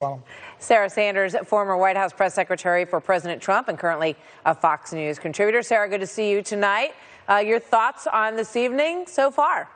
Well, Sarah Sanders, former White House press secretary for President Trump and currently a Fox News contributor. Sarah, good to see you tonight. Your thoughts on this evening so far?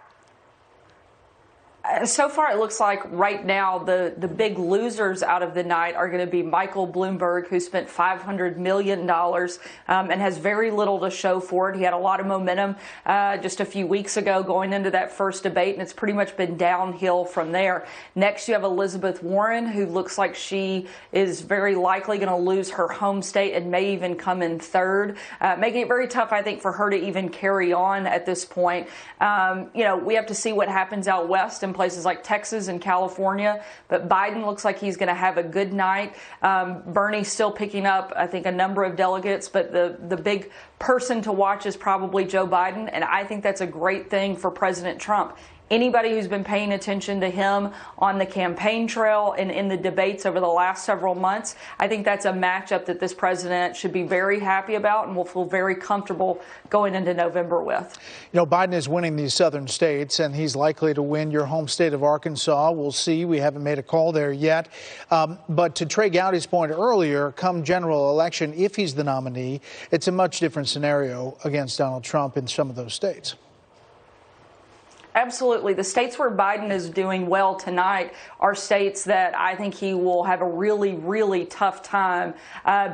So far, it looks like right now the big losers out of the night are going to be Michael Bloomberg, who spent $500 million and has very little to show for it. He had a lot of momentum just a few weeks ago going into that first debate, and it's pretty much been downhill from there. Next, you have Elizabeth Warren, who looks like she is very likely going to lose her home state and may even come in third, making it very tough, I think, for her to even carry on at this point. We have to see what happens out west in places like Texas and California, but Biden looks like he's going to have a good night. Bernie's still picking up, I think, a number of delegates, but the big person to watch is probably Joe Biden, and I think that's a great thing for President Trump. Anybody who's been paying attention to him on the campaign trail and in the debates over the last several months, I think that's a matchup that this president should be very happy about and will feel very comfortable going into November with. You know, Biden is winning these southern states, and he's likely to win your home state of Arkansas. We'll see. We haven't made a call there yet. But to Trey Gowdy's point earlier, come general election, if he's the nominee, it's a much different scenario against Donald Trump in some of those states. Absolutely. The states where Biden is doing well tonight are states that I think he will have a really, really tough time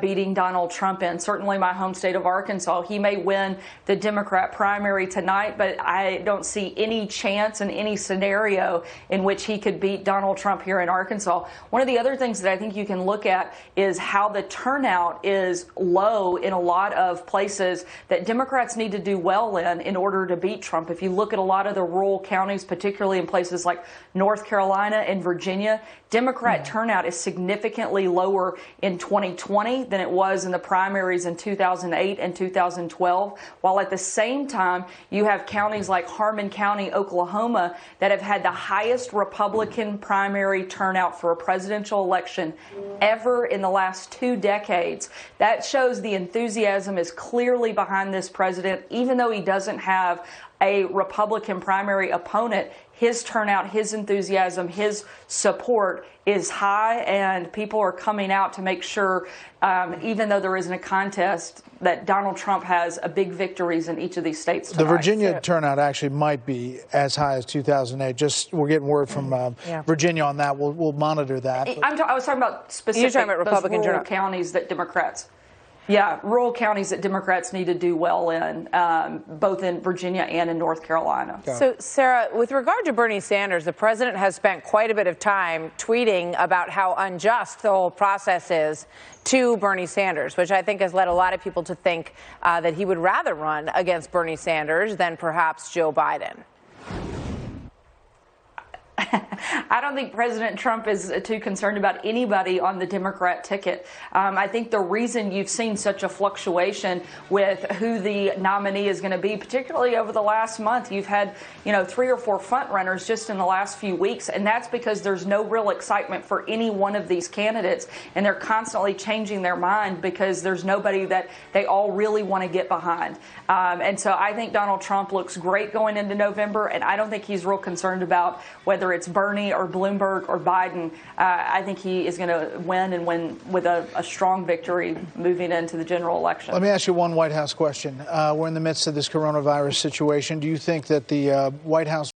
beating Donald Trump in. Certainly my home state of Arkansas. He may win the Democrat primary tonight, but I don't see any chance in any scenario in which he could beat Donald Trump here in Arkansas. One of the other things that I think you can look at is how the turnout is low in a lot of places that Democrats need to do well in order to beat Trump. If you look at a lot of the rural counties, particularly in places like North Carolina and Virginia, Democrat turnout is significantly lower in 2020 than it was in the primaries in 2008 and 2012, while at the same time you have counties like Harmon County, Oklahoma, that have had the highest Republican primary turnout for a presidential election ever in the last 2 decades. That shows the enthusiasm is clearly behind this president, even though he doesn't have a Republican primary opponent. His turnout, his enthusiasm, his support is high, and people are coming out to make sure, even though there isn't a contest, that Donald Trump has a big victories in each of these states tonight. The Virginia turnout actually might be as high as 2008. Just we're getting word from Virginia on that. We'll monitor that. I was talking about specific You're talking about Republican rural counties that Democrats. Yeah, rural counties that Democrats need to do well in, both in Virginia and in North Carolina. So, Sarah, with regard to Bernie Sanders, the president has spent quite a bit of time tweeting about how unjust the whole process is to Bernie Sanders, which I think has led a lot of people to think that he would rather run against Bernie Sanders than perhaps Joe Biden. I don't think President Trump is too concerned about anybody on the Democrat ticket. I think the reason you've seen such a fluctuation with who the nominee is going to be, particularly over the last month, you've had, 3 or 4 front runners just in the last few weeks, and that's because there's no real excitement for any one of these candidates, and they're constantly changing their mind because there's nobody that they all really want to get behind. And so I think Donald Trump looks great going into November, and I don't think he's real concerned about whether it's Bernie or Bloomberg or Biden. I think he is going to win and win with a strong victory moving into the general election. Let me ask you one White House question. We're in the midst of this coronavirus situation. Do you think that the White House